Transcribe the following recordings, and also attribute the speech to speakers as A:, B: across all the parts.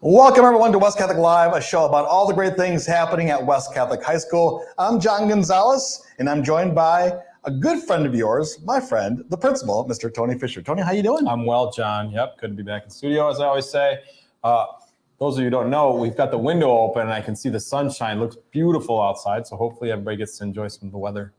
A: Welcome everyone to West Catholic Live, a show about all the great things happening at West Catholic High School. I'm John Gonzalez, and I'm joined by a good friend of yours, my friend, the principal, Mr. Tony Fisher. Tony, how you doing?
B: I'm well, John. Yep, good to be back in studio, as I always say. Those of you who don't know, we've got the window open, and I can see the sunshine. It looks beautiful outside, so hopefully everybody gets to enjoy some of the weather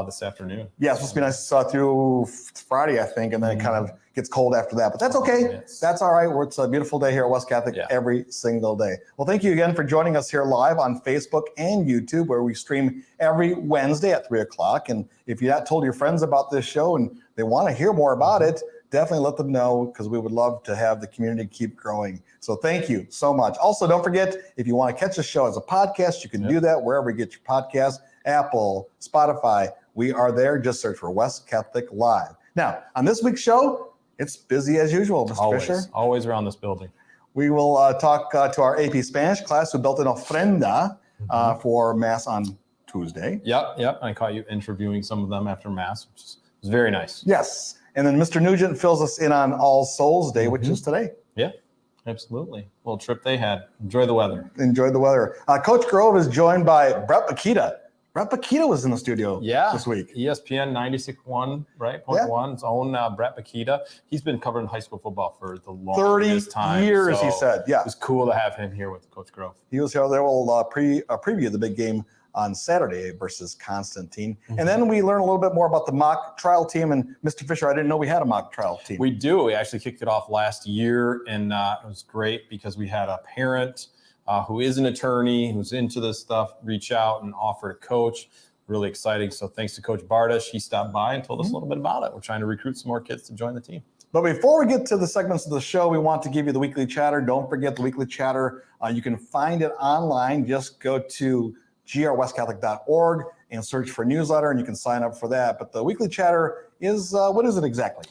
B: this afternoon.
A: Yeah, it's supposed to be nice through Friday, I think, and then it kind of gets cold after that. But that's okay.
B: Yes.
A: That's all right. It's a beautiful day here at West Catholic every single day. Well, thank you again for joining us here live on Facebook and YouTube, where we stream every Wednesday at 3 o'clock. And if you're not told your friends about this show and they want to hear more about it, definitely let them know, because we would love to have the community keep growing. So thank you so much. Also, don't forget, if you want to catch the show as a podcast, you can do that wherever you get your podcast, Apple, Spotify. We are there. Just search for West Catholic Live. Now, on this week's show, it's busy as usual, Mr. Fisher.
B: Always around this building.
A: We will talk to our AP Spanish class who built an ofrenda for Mass on Tuesday.
B: Yep. I caught you interviewing some of them after Mass, which was very nice.
A: Yes. And then Mr. Nugent fills us in on All Souls Day, which is today.
B: Yeah, absolutely. Little trip they had. Enjoy the weather.
A: Enjoy the weather. Coach Grove is joined by Brett Bakita. Brett Bakita was in the studio this week.
B: ESPN 96.1, right? Point one. Its own Brett Bakita. He's been covering high school football for the longest time.
A: 30 years,
B: so
A: he said. Yeah.
B: It was cool to have him here with Coach Grove.
A: He was here. They will preview the big game on Saturday versus Constantine. And then we learn a little bit more about the mock trial team. And Mr. Fisher, I didn't know we had a mock trial team.
B: We do. We actually kicked it off last year, and it was great because we had a parent who is an attorney, who's into this stuff, reach out and offer to coach. Really exciting. So thanks to Coach Bardish. He stopped by and told us a little bit about it. We're trying to recruit some more kids to join the team.
A: But before we get to the segments of the show, we want to give you the weekly chatter. Don't forget the weekly chatter. You can find it online. Just go to grwestcatholic.org and search for newsletter, and you can sign up for that. But the weekly chatter is, what is it exactly?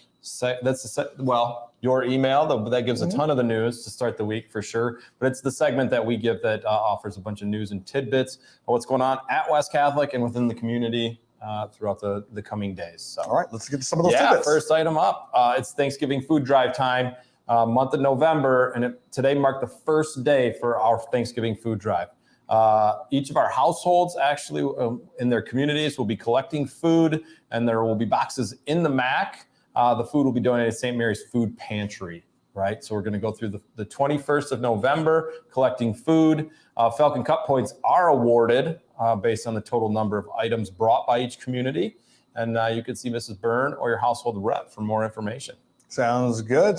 A: Your email, that gives a ton of the news to start the week for sure. But it's the segment that we give that offers a bunch of news and tidbits of what's going on at West Catholic and within the community throughout the coming days. So, all right, let's get to some of those tidbits.
B: First item up, it's Thanksgiving food drive time, month of November, and today marked the first day for our Thanksgiving food drive. Each of our households actually in their communities will be collecting food, and there will be boxes in the MAC. The food will be donated to St. Mary's Food Pantry, right? So we're going to go through the 21st of November collecting food. Falcon Cup points are awarded based on the total number of items brought by each community. And you can see Mrs. Byrne or your household rep for more information.
A: Sounds good.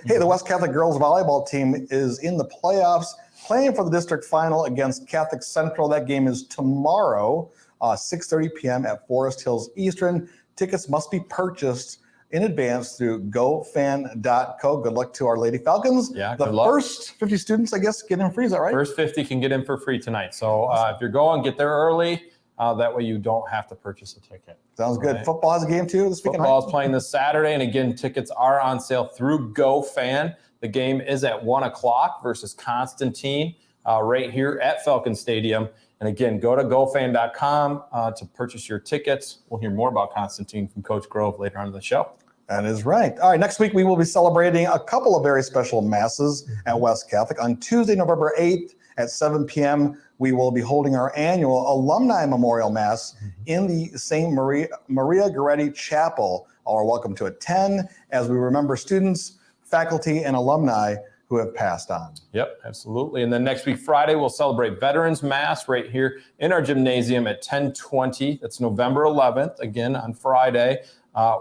A: Hey, the West Catholic girls volleyball team is in the playoffs, playing for the district final against Catholic Central. That game is tomorrow, 6:30 p.m. at Forest Hills Eastern. Tickets must be purchased in advance through gofan.co. Good luck to our Lady Falcons.
B: Yeah,
A: the first 50 students, I guess, get in free. Is that right?
B: First 50 can get in for free tonight. So if you're going, get there early. That way you don't have to purchase a ticket.
A: Sounds good. Right. Football has a game too this weekend.
B: Football is playing this Saturday. And again, tickets are on sale through GoFan. The game is at 1 o'clock versus Constantine right here at Falcon Stadium. And again, go to gofan.com to purchase your tickets. We'll hear more about Constantine from Coach Grove later on in the show.
A: That is right. All right, next week we will be celebrating a couple of very special masses at West Catholic. On Tuesday, November 8th at 7 p.m., we will be holding our annual Alumni Memorial Mass in the St. Maria Goretti Chapel. All are welcome to attend as we remember students, faculty, and alumni who have passed on.
B: Yep, absolutely. And then next week, Friday, we'll celebrate Veterans Mass right here in our gymnasium at 10:20. That's November 11th, again on Friday.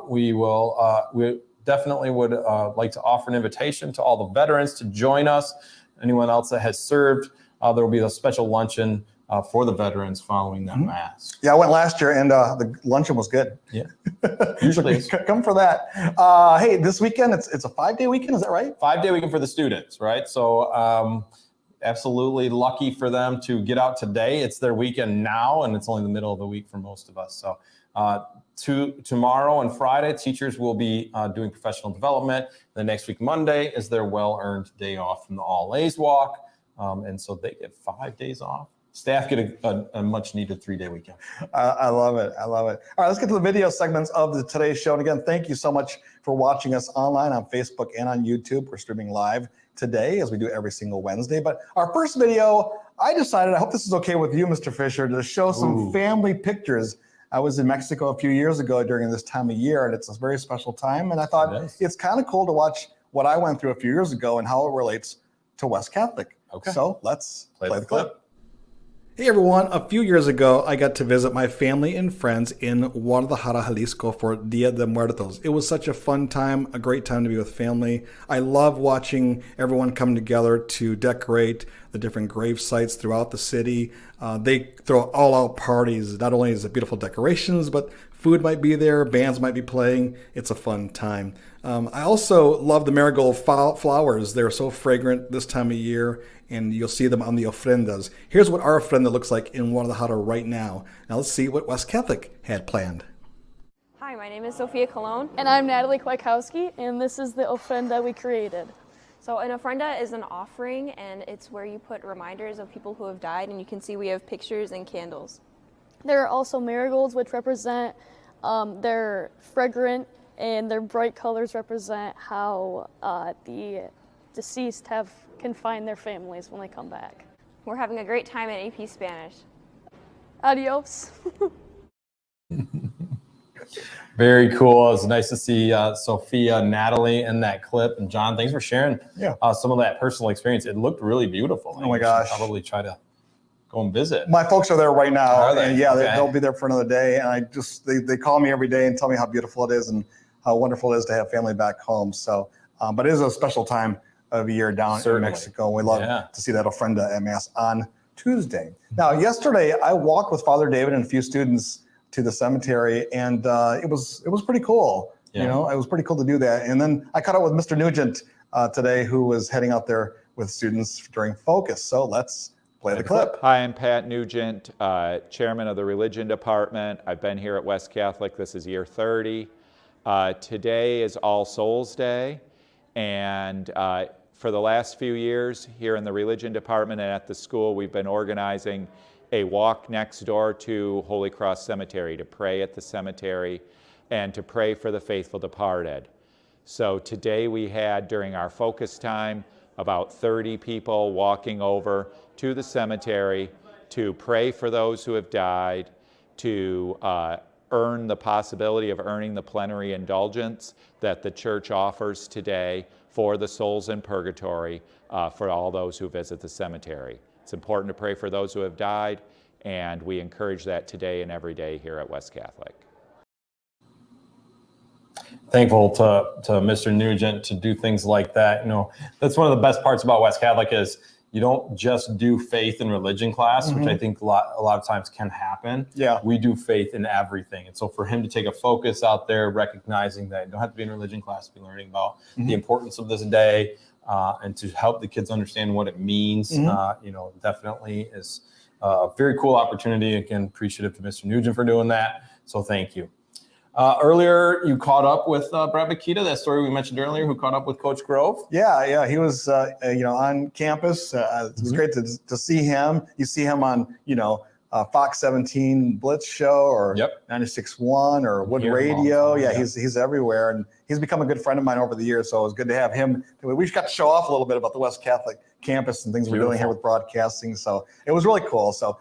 B: We definitely would like to offer an invitation to all the veterans to join us. Anyone else that has served, there will be a special luncheon for the veterans following that Mass.
A: Yeah, I went last year, and the luncheon was good.
B: Yeah,
A: usually come for that. Hey, this weekend it's a 5-day weekend. Is that right?
B: 5-day weekend for the students, right? So absolutely lucky for them to get out today. It's their weekend now, and it's only the middle of the week for most of us. So tomorrow and Friday, teachers will be doing professional development. The next week, Monday, is their well-earned day off from the All A's walk. And so they get 5 days off. Staff get a much-needed 3-day weekend.
A: I love it. All right, let's get to the video segments of today's show. And again, thank you so much for watching us online on Facebook and on YouTube. We're streaming live today, as we do every single Wednesday. But our first video, I decided, I hope this is okay with you, Mr. Fisher, to show some family pictures. I was in Mexico a few years ago during this time of year, and it's a very special time. And I thought it's kind of cool to watch what I went through a few years ago and how it relates to West Catholic.
B: Okay.
A: So let's play the clip.
C: Hey everyone, a few years ago, I got to visit my family and friends in Guadalajara, Jalisco for Dia de Muertos. It was such a fun time, a great time to be with family. I love watching everyone come together to decorate the different grave sites throughout the city. They throw all-out parties. Not only is it beautiful decorations, but food might be there, bands might be playing. It's a fun time. I also love the marigold flowers. They're so fragrant this time of year, and you'll see them on the ofrendas. Here's what our ofrenda looks like in Guadalajara right now. Now let's see what West Catholic had planned.
D: Hi, my name is Sophia Colon.
E: And I'm Natalie Kwiatkowski, and this is the ofrenda we created.
D: So an ofrenda is an offering, and it's where you put reminders of people who have died, and you can see we have pictures and candles.
E: There are also marigolds, which represent they're fragrant, and their bright colors represent how the deceased can find their families when they come back.
D: We're having a great time at AP Spanish.
E: Adios.
B: Very cool. It's nice to see Sophia, Natalie in that clip. And John, thanks for sharing some of that personal experience. It looked really beautiful.
A: Oh my gosh.
B: Probably try to go and visit.
A: My folks are there right now.
B: Are they?
A: And yeah,
B: Okay.
A: they'll be there for another day. And they call me every day and tell me how beautiful it is and how wonderful it is to have family back home. So, but it is a special time of year down in Mexico. We love to see that ofrenda at Mass on Tuesday. Now, yesterday I walked with Father David and a few students to the cemetery, and it was pretty cool. You know, it was pretty cool to do that. And then I caught up with Mr. Nugent today, who was heading out there with students during Focus. So let's play the clip.
F: Hi, I'm Pat Nugent, chairman of the religion department. I've been here at West Catholic. This is year 30. Today is All Souls Day, and for the last few years here in the religion department and at the school, we've been organizing a walk next door to Holy Cross Cemetery to pray at the cemetery and to pray for the faithful departed. So today we had, during our focus time, about 30 people walking over to the cemetery to pray for those who have died, to earn the possibility of earning the plenary indulgence that the church offers today for the souls in purgatory for all those who visit the cemetery. It's important to pray for those who have died, and we encourage that today and every day here at West Catholic.
B: Thankful to Mr. Nugent to do things like that. You know, that's one of the best parts about West Catholic is you don't just do faith and religion class, which I think a lot of times can happen.
A: Yeah.
B: We do faith in everything. And so for him to take a focus out there, recognizing that you don't have to be in religion class to be learning about the importance of this day, and to help the kids understand what it means, you know, definitely is a very cool opportunity. Again, appreciative to Mr. Nugent for doing that. So thank you. Earlier, you caught up with Brett Makita, that story we mentioned earlier, who caught up with Coach Grove.
A: Yeah, he was, on campus. It was great to see him. You see him on, Fox 17 Blitz show or 96.1 or Wood Radio. Yeah, he's everywhere, and he's become a good friend of mine over the years. So it was good to have him. We just got to show off a little bit about the West Catholic campus and things we're doing here with broadcasting. So it was really cool. So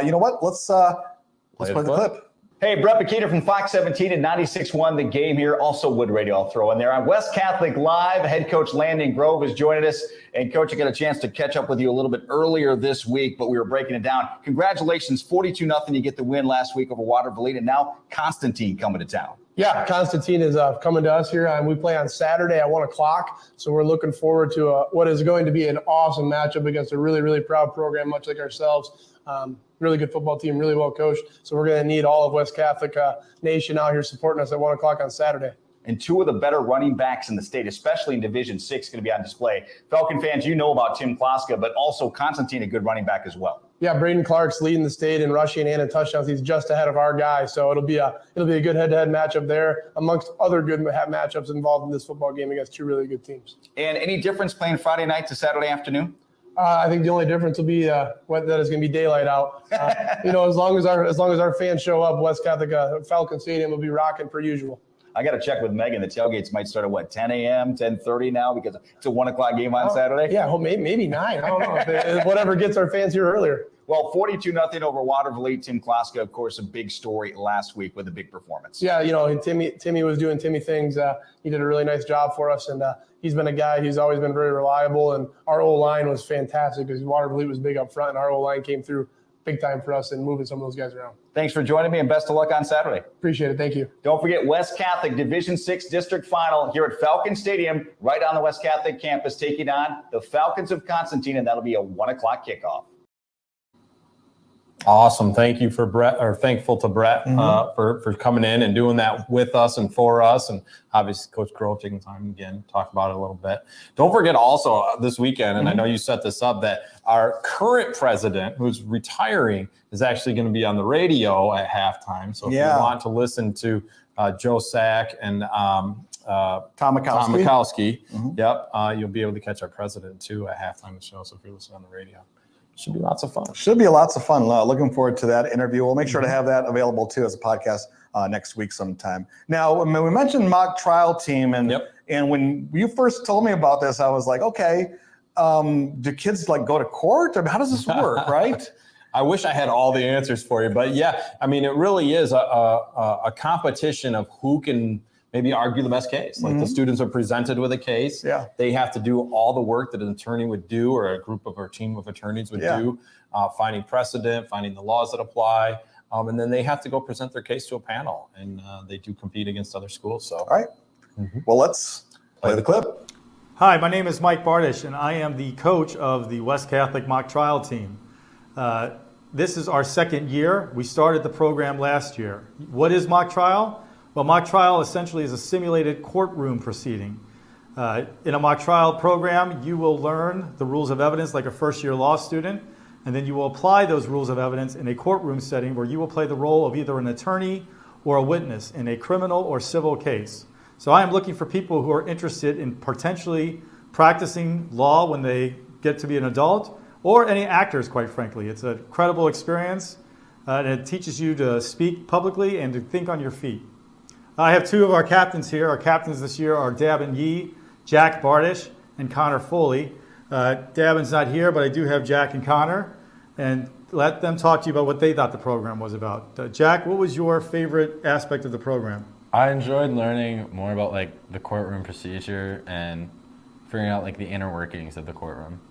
A: you know what? Let's play the clip.
G: Hey, Brett Makita from Fox 17 and 96.1 The Game here. Also Wood Radio, I'll throw in there. On West Catholic Live, head coach Landon Grove is joining us. And coach, I got a chance to catch up with you a little bit earlier this week, but we were breaking it down. Congratulations, 42-0. You get the win last week over Watervliet, and now Constantine coming to town.
H: Yeah, Constantine is coming to us here. We play on Saturday at 1 o'clock. So we're looking forward to what is going to be an awesome matchup against a really, really proud program, much like ourselves. Really good football team, really well coached. So we're going to need all of West Catholic Nation out here supporting us at 1 o'clock on Saturday.
G: And two of the better running backs in the state, especially in Division 6, going to be on display. Falcon fans, you know about Tim Kloska, but also Constantine, a good running back as well.
H: Yeah, Braden Clark's leading the state in rushing and in touchdowns. He's just ahead of our guy, so it'll be a good head-to-head matchup there, amongst other good matchups involved in this football game against two really good teams.
G: And any difference playing Friday night to Saturday afternoon?
H: I think the only difference will be that is going to be daylight out. As long as our fans show up, West Catholic Falcon Stadium will be rocking per usual.
G: I got to check with Megan. The tailgates might start at what, 10 a.m., 10:30 now because it's a 1 o'clock game on Saturday.
H: Yeah, well, maybe 9. I don't know. Whatever gets our fans here earlier.
G: Well, 42-0 over Watervliet. Tim Klaska, of course, a big story last week with a big performance.
H: Yeah, and Timmy was doing Timmy things. He did a really nice job for us, and he's been a guy. He's always been very reliable, and our O-line was fantastic because Watervliet was big up front, and our O-line came through big time for us and moving some of those guys around.
G: Thanks for joining me, and best of luck on Saturday.
H: Appreciate it. Thank you.
G: Don't forget West Catholic Division 6 District Final here at Falcon Stadium, right on the West Catholic campus, taking on the Falcons of Constantine, and that'll be a 1 o'clock kickoff.
B: Awesome. Thank you for Brett, or thankful to Brett for coming in and doing that with us and for us. And obviously Coach Grove taking time again to talk about it a little bit. Don't forget also this weekend, and I know you set this up, that our current president who's retiring is actually going to be on the radio at halftime. So if you want to listen to Joe Sack and Tom Mikowski, you'll be able to catch our president too at halftime of the show. So if you're listening on the radio. Should be lots of fun.
A: Should be lots of fun. Looking forward to that interview. We'll make sure to have that available too as a podcast next week sometime. Now, when we mentioned mock trial team, and when you first told me about this, I was like, okay, do kids like go to court? I mean, how does this work, right?
B: I wish I had all the answers for you, but yeah, I mean, it really is a competition of who can maybe argue the best case. Like the students are presented with a case. Yeah. They have to do all the work that an attorney would do, or a group of or team of attorneys would do, finding precedent, finding the laws that apply. And then they have to go present their case to a panel, and they do compete against other schools. So,
A: all right. Well, let's play the clip.
I: Hi, my name is Mike Bardish, and I am the coach of the West Catholic mock trial team. This is our second year. We started the program last year. What is mock trial? Well, mock trial essentially is a simulated courtroom proceeding. In a mock trial program, you will learn the rules of evidence like a first-year law student, and then you will apply those rules of evidence in a courtroom setting where you will play the role of either an attorney or a witness in a criminal or civil case. So I am looking for people who are interested in potentially practicing law when they get to be an adult, or any actors, quite frankly. It's a credible experience, and it teaches you to speak publicly and to think on your feet. I have two of our captains here. Our captains this year are Dabin Yee, Jack Bardish, and Connor Foley. Dabin's not here, but I do have Jack and Connor, and let them talk to you about what they thought the program was about. Jack, what was your favorite aspect of the program?
J: I enjoyed learning more about like the courtroom procedure and figuring out like the inner workings of the courtroom.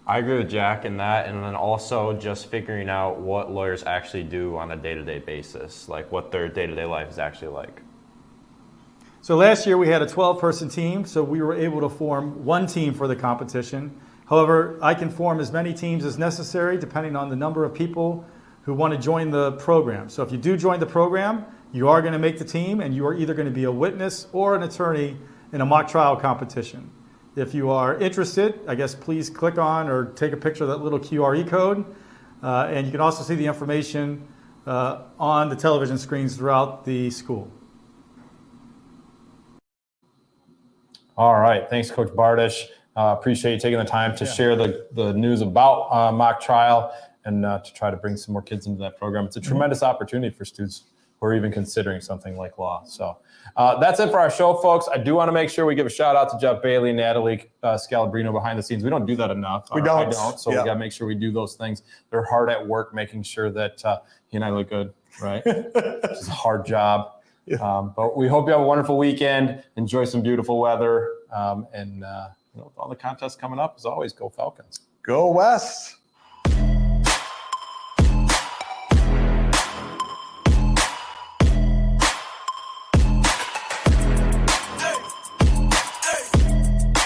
K: I agree with Jack in that, and then also just figuring out what lawyers actually do on a day-to-day basis, like what their day-to-day life is actually like.
I: So last year we had a 12-person team, so we were able to form one team for the competition. However, I can form as many teams as necessary depending on the number of people who want to join the program. So if you do join the program, you are going to make the team, and you are either going to be a witness or an attorney in a mock trial competition. If you are interested, I guess please click on or take a picture of that little QR code, and you can also see the information on the television screens throughout the school.
B: All right. Thanks, Coach Bardish. Appreciate you taking the time to share the news about mock trial and to try to bring some more kids into that program. It's a tremendous opportunity for students who are even considering something like law. So that's it for our show, folks. I do want to make sure we give a shout out to Jeff Bailey and Natalie Scalabrino behind the scenes. We don't do that enough.
A: We don't.
B: I don't. So we got to make sure we do those things. They're hard at work making sure that he and I look good, right? It's a hard job. But we hope you have a wonderful weekend. Enjoy some beautiful weather. And all the contests coming up, as always, go Falcons.
A: Go West.